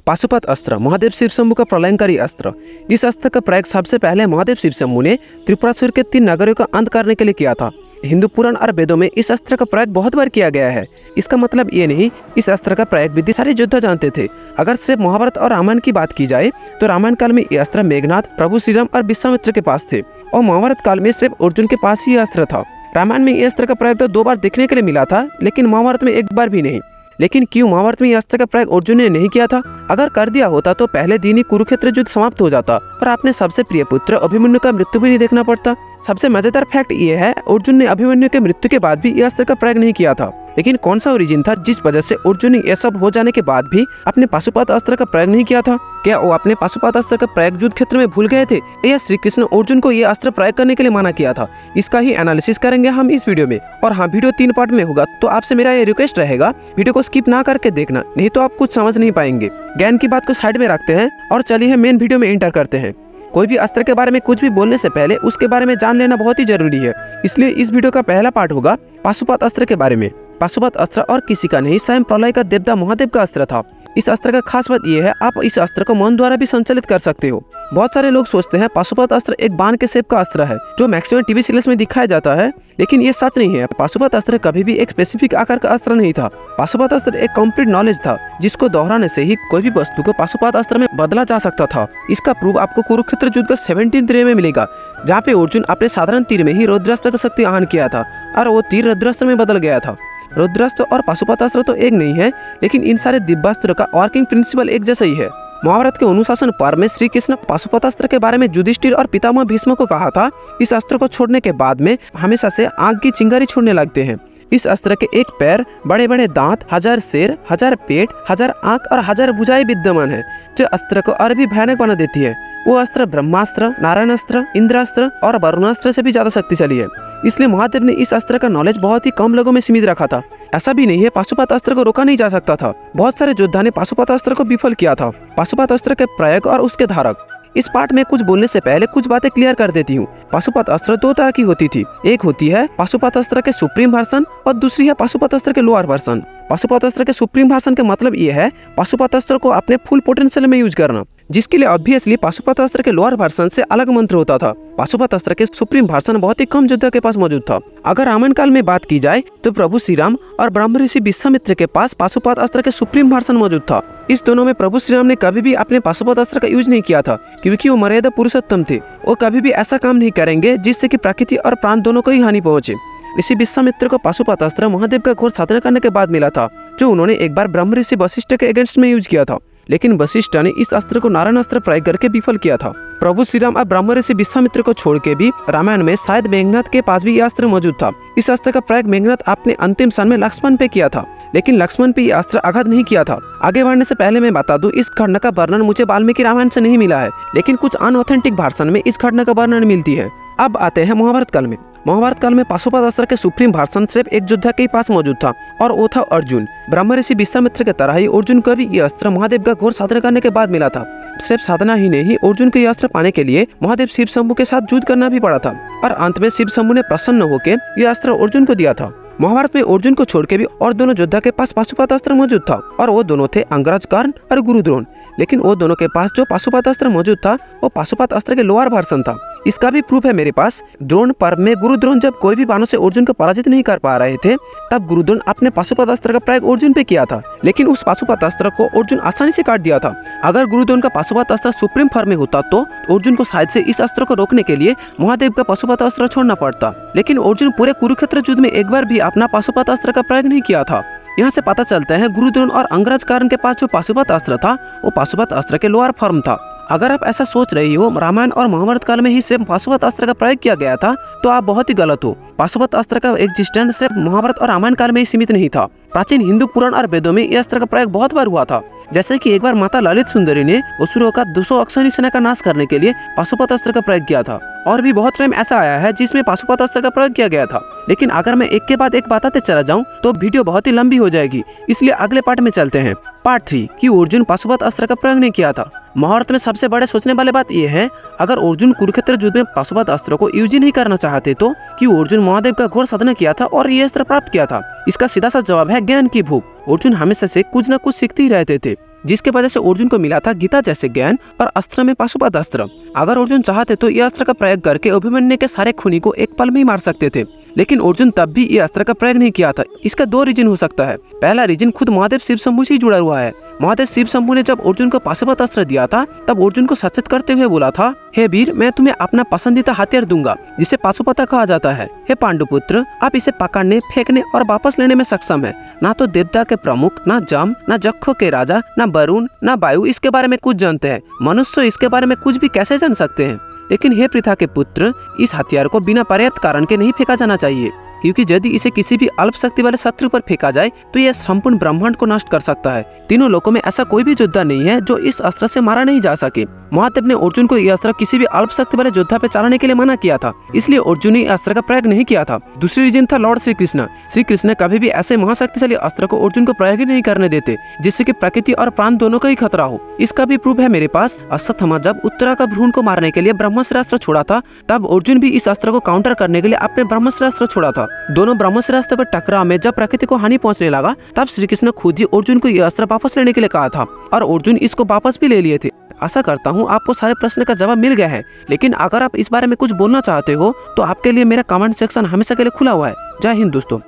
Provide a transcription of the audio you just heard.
पाशुपत अस्त्र महादेव शिव शंभु का प्रलयंकारी अस्त्र। इस अस्त्र का प्रयोग सबसे पहले महादेव शिव शंभु ने त्रिपुरासुर के 3 नगरों का अंत करने के लिए किया था। हिंदू पुराण और वेदों में इस अस्त्र का प्रयोग बहुत बार किया गया है। इसका मतलब ये नहीं, इस अस्त्र का प्रयोग विधि सारे योद्धा जानते थे। अगर सिर्फ महाभारत और रामायण की बात की जाए तो रामायण काल में ये अस्त्र मेघनाथ, प्रभु श्री राम और विश्वामित्र के पास थे और महाभारत काल में सिर्फ अर्जुन के पास ही अस्त्र था। रामायण में ये अस्त्र का प्रयोग तो 2 बार देखने के लिए मिला था, लेकिन महाभारत में 1 बार भी नहीं। लेकिन क्यों महाभारत में अस्त्र का प्रयोग अर्जुन ने नहीं किया था? अगर कर दिया होता तो पहले दिन ही कुरुक्षेत्र युद्ध समाप्त हो जाता और अपने सबसे प्रिय पुत्र अभिमन्यु का मृत्यु भी नहीं देखना पड़ता। सबसे मजेदार फैक्ट ये है, अर्जुन ने अभिमन्यु के मृत्यु के बाद भी यह अस्त्र का प्रयोग नहीं किया था। लेकिन कौन सा ओरिजिन था जिस वजह से अर्जुन ने यह सब हो जाने के बाद भी अपने पाशुपत अस्त्र का प्रयोग नहीं किया था? क्या वो अपने पाशुपत अस्त्र का प्रयोग युद्ध क्षेत्र में भूल गए थे या श्री कृष्ण अर्जुन को यह अस्त्र प्रयोग करने के लिए मना किया था? इसका ही एनालिसिस करेंगे हम इस वीडियो में। और हाँ, वीडियो 3 पार्ट में होगा, तो आपसे मेरा ये रिक्वेस्ट रहेगा वीडियो को स्किप ना करके देखना, नहीं तो आप कुछ समझ नहीं पाएंगे। ज्ञान की बात को साइड में रखते हैं और चलिए मेन वीडियो में एंटर करते हैं। कोई भी अस्त्र के बारे में कुछ भी बोलने से पहले उसके बारे में जान लेना बहुत ही जरूरी है। इसलिए इस वीडियो का पहला पार्ट होगा पाशुपत अस्त्र के बारे में। पाशुपत अस्त्र और किसी का नहीं, स्वयं प्रलय का देवता महादेव का अस्त्र था। इस अस्त्र का खास बात यह है, आप इस अस्त्र को मन द्वारा भी संचालित कर सकते हो। बहुत सारे लोग सोचते हैं पाशुपत अस्त्र एक बाण के शेप का अस्त्र है जो मैक्सिमम टीवी सीरियल्स में दिखाया जाता है, लेकिन ये सच नहीं है। पाशुपत अस्त्र कभी भी एक स्पेसिफिक आकार का अस्त्र नहीं था। पाशुपत अस्त्र एक कंप्लीट नॉलेज था जिसको दोहराने से ही कोई भी वस्तु को पाशुपत अस्त्र में बदला जा सकता था। इसका प्रूफ आपको कुरुक्षेत्र युद्ध का 17th डे में मिलेगा, जहाँ पे अर्जुन अपने साधारण तीर में ही रुद्रास्त्र का शक्ति आहन किया था और वो तीर रुद्रास्त्र में बदल गया था। रुद्रास्त्र और पाशुपत अस्त्र तो एक नहीं है, लेकिन इन सारे दिव्यास्त्र का वर्किंग प्रिंसिपल एक जैसा ही है। महाभारत के अनुशासन पर्व में श्री कृष्ण पाशुपत अस्त्र के बारे में युधिष्ठिर और पितामह भीष्म को कहा था, इस अस्त्र को छोड़ने के बाद में हमेशा से आग की चिंगारी छोड़ने लगते हैं। इस अस्त्र के 1 पैर, बड़े बड़े दांत, 1000 सिर, 1000 पेट, 1000 आंख और 1000 भुजाएं विद्यमान है, जो अस्त्र को और भी भयानक बना देती है। वो अस्त्र ब्रह्मास्त्र, नारायणास्त्र, इंद्रास्त्र और वरुणास्त्र से भी ज्यादा शक्तिशाली है। इसलिए महादेव ने इस अस्त्र का नॉलेज बहुत ही कम लोगों में सीमित रखा था। ऐसा भी नहीं है पाशुपत अस्त्र को रोका नहीं जा सकता था। बहुत सारे योद्धा ने पाशुपत अस्त्र को विफल किया था। पाशुपत अस्त्र के प्रयोग और उसके धारक। इस पार्ट में कुछ बोलने से पहले कुछ बातें क्लियर कर देती हूँ। पाशुपत अस्त्र 2 तरह की होती थी। एक होती है पाशुपत अस्त्र के सुप्रीम वर्जन और दूसरी है पाशुपत अस्त्र के लोअर वर्जन। पाशुपत अस्त्र के सुप्रीम वर्जन के मतलब ये है पाशुपत अस्त्र को अपने फुल पोटेंशियल में यूज करना, जिसके लिए ऑब्वियसली पाशुपत अस्त्र के लोअर वर्जन से अलग मंत्र होता था। पाशुपत अस्त्र के सुप्रीम वर्जन बहुत ही कम योद्धा के पास मौजूद था। अगर रामायण काल में बात की जाए तो प्रभु श्री राम और ब्रह्म ऋषि विश्वामित्र के पास पाशुपत अस्त्र के सुप्रीम वर्जन मौजूद था। इस दोनों में प्रभु श्री राम ने कभी भी अपने पाशुपत अस्त्र का यूज नहीं किया था, क्योंकि वो मर्यादा पुरुषोत्तम थे। वो कभी भी ऐसा काम नहीं करेंगे जिससे कि प्रकृति और प्राण दोनों को ही हानि पहुंचे। ऋषि विश्वामित्र को पाशुपत अस्त्र महादेव का घोर साधना करने के बाद मिला था, जो उन्होंने एक बार ब्रह्म ऋषि वशिष्ठ के अगेंस्ट में यूज किया था, लेकिन वशिष्ठ ने इस अस्त्र को नारायण अस्त्र प्रयोग करके विफल किया था। प्रभु श्री राम और ब्रह्म ऋषि विश्वामित्र को छोड़ के भी रामायण में शायद मेघनाथ के पास भी यह अस्त्र मौजूद था। इस अस्त्र का प्रयोग मेघनाथ अपने अंतिम क्षण में लक्ष्मण पे किया था, लेकिन लक्ष्मण पे यह अस्त्र आघात नहीं किया था। आगे बढ़ने से पहले मैं बता दूं, इस घटना का वर्णन मुझे वाल्मीकि रामायण से नहीं मिला है, लेकिन कुछ अनऑथेंटिक वर्जन में इस घटना का वर्णन मिलती है। अब आते हैं महाभारत काल में। महाभारत काल में पाशुपत अस्त्र के सुप्रीम वर्जन सिर्फ एक योद्धा के पास मौजूद था और वो था अर्जुन। ब्रह्म ऋषि विश्वामित्र के तरह ही अर्जुन को भी यह अस्त्र महादेव का घोर साधना करने के बाद मिला था। सिर्फ साधना ही नहीं, अर्जुन को यह अस्त्र पाने के लिए महादेव शिव शंभु के साथ युद्ध करना भी पड़ा था और अंत में शिव शंभु ने प्रसन्न होकर यह अस्त्र अर्जुन को दिया था। महाभारत में अर्जुन को छोड़ के भी और दोनों योद्धा के पास पाशुपत अस्त्र मौजूद था और वो दोनों थे अंगराज कर्ण और गुरु द्रोण। लेकिन वो दोनों के पास जो पाशुपत अस्त्र मौजूद था वो पाशुपत अस्त्र के लोअर वर्जन था। इसका भी प्रूफ है मेरे पास। द्रोण पर्व में गुरु द्रोण जब कोई भी बाणों से अर्जुन को पराजित नहीं कर पा रहे थे, तब गुरु द्रोण अपने पाशुपत अस्त्र का प्रयोग अर्जुन पे किया था, लेकिन उस पाशुपत अस्त्र को अर्जुन आसानी से काट दिया था। अगर गुरु द्रोण का पाशुपत अस्त्र सुप्रीम फॉर्म में होता तो अर्जुन को शायद से इस अस्त्र को रोकने के लिए महादेव का पाशुपत अस्त्र छोड़ना पड़ता, लेकिन अर्जुन पूरे कुरुक्षेत्र युद्ध में एक बार भी अपना पाशुपत अस्त्र का प्रयोग नहीं किया था। यहाँ से पता चलता है गुरु द्रोण और अंगराज कर्ण के पास जो पाशुपत अस्त्र था वो पाशुपत अस्त्र के लोअर फॉर्म था। अगर आप ऐसा सोच रही हो रामायण और महाभारत काल में ही सिर्फ पाशुपत अस्त्र का प्रयोग किया गया था, तो आप बहुत ही गलत हो। पाशुपत अस्त्र का एग्जिस्टेंस सिर्फ महाभारत और रामायण काल में ही सीमित नहीं था। प्राचीन हिंदू पुराण और वेदों में यह अस्त्र का प्रयोग बहुत बार हुआ था। जैसे कि एक बार माता ललित सुंदरी ने असुरों का 200 अक्षौहिणी सेना का नाश करने के लिए पाशुपत अस्त्र का प्रयोग किया था। और भी बहुत टाइम ऐसा आया है जिसमें पाशुपत अस्त्र का प्रयोग किया गया था, लेकिन अगर मैं एक के बाद एक बताते चला जाऊं तो वीडियो बहुत ही लंबी हो जाएगी, इसलिए अगले पार्ट में चलते हैं। पार्ट 3 कि अर्जुन पाशुपत अस्त्र का प्रयोग नहीं किया था। महाभारत में सबसे बड़े सोचने वाली बात यह है, अगर अर्जुन कुरुक्षेत्र युद्ध में पाशुपत अस्त्र को यूज ही नहीं करना चाहते तो क्यों अर्जुन महादेव का घोर साधना किया था और ये अस्त्र प्राप्त किया था? इसका सीधा सा जवाब है ज्ञान की भूख। अर्जुन हमेशा से कुछ न कुछ सीखते ही रहते थे। जिसके वजह से अर्जुन को मिला था गीता जैसे ज्ञान और अस्त्र में पाशुपत अस्त्र। अगर अर्जुन चाहते तो ये अस्त्र का प्रयोग करके अभिमन्यु के सारे खूनी को एक पल में ही मार सकते थे, लेकिन अर्जुन तब भी ये अस्त्र का प्रयोग नहीं किया था। इसका दो रीजन हो सकता है। पहला रीजन खुद महादेव शिव शंभू से जुड़ा हुआ है। महादेव शिव शंभू ने जब अर्जुन को पाशुपत अस्त्र दिया था तब अर्जुन को सचेत करते हुए बोला था, हे वीर, मैं तुम्हें अपना पसंदीदा हथियार दूंगा जिसे पाशुपता कहा जाता है। हे पांडुपुत्र, आप इसे पकड़ने, फेंकने और वापस लेने में सक्षम है। ना तो देवता के प्रमुख, ना जम, ना जक्षों के राजा, ना वरुण, ना वायु इसके बारे में कुछ जानते हैं। मनुष्य इसके बारे में कुछ भी कैसे जान सकते हैं? लेकिन हे पृथा के पुत्र, इस हथियार को बिना पर्याप्त कारण के नहीं फेंका जाना चाहिए, क्योंकि यदि इसे किसी भी अल्प शक्ति वाले शत्रु पर फेंका जाए तो यह संपूर्ण ब्रह्मांड को नष्ट कर सकता है। तीनों लोकों में ऐसा कोई भी योद्धा नहीं है जो इस अस्त्र से मारा नहीं जा सके। महादेव ने अर्जुन को यह अस्त्र किसी भी अल्प शक्ति वाले योद्धा पे चलाने के लिए मना किया था, इसलिए अर्जुन ने अस्त्र का प्रयोग नहीं किया था। दूसरी रीजन था लॉर्ड श्री कृष्ण। श्री कृष्ण कभी भी ऐसे महाशक्तिशाली अस्त्र को अर्जुन को प्रयोग ही नहीं करने देते जिससे कि प्रकृति और प्राण दोनों का ही खतरा हो। इसका भी प्रूफ है मेरे पास। अश्वत्थामा जब उत्तरा का भ्रूण को मारने के लिए ब्रह्मास्त्र छोड़ा था, तब अर्जुन भी इस अस्त्र को काउंटर करने के लिए अपने ब्रह्मास्त्र छोड़ा था। दोनों ब्रह्मास्त्र पर टकराव में जब प्रकृति को हानि पहुंचने लगा, तब श्री कृष्ण खुद ही अर्जुन को यह अस्त्र वापस लेने के लिए कहा था और अर्जुन इसको वापस भी ले लिए थे। आशा करता हूँ आपको सारे प्रश्न का जवाब मिल गया है, लेकिन अगर आप इस बारे में कुछ बोलना चाहते हो तो आपके लिए मेरा कमेंट सेक्शन हमेशा के लिए खुला हुआ है। जय हिंद दोस्तों।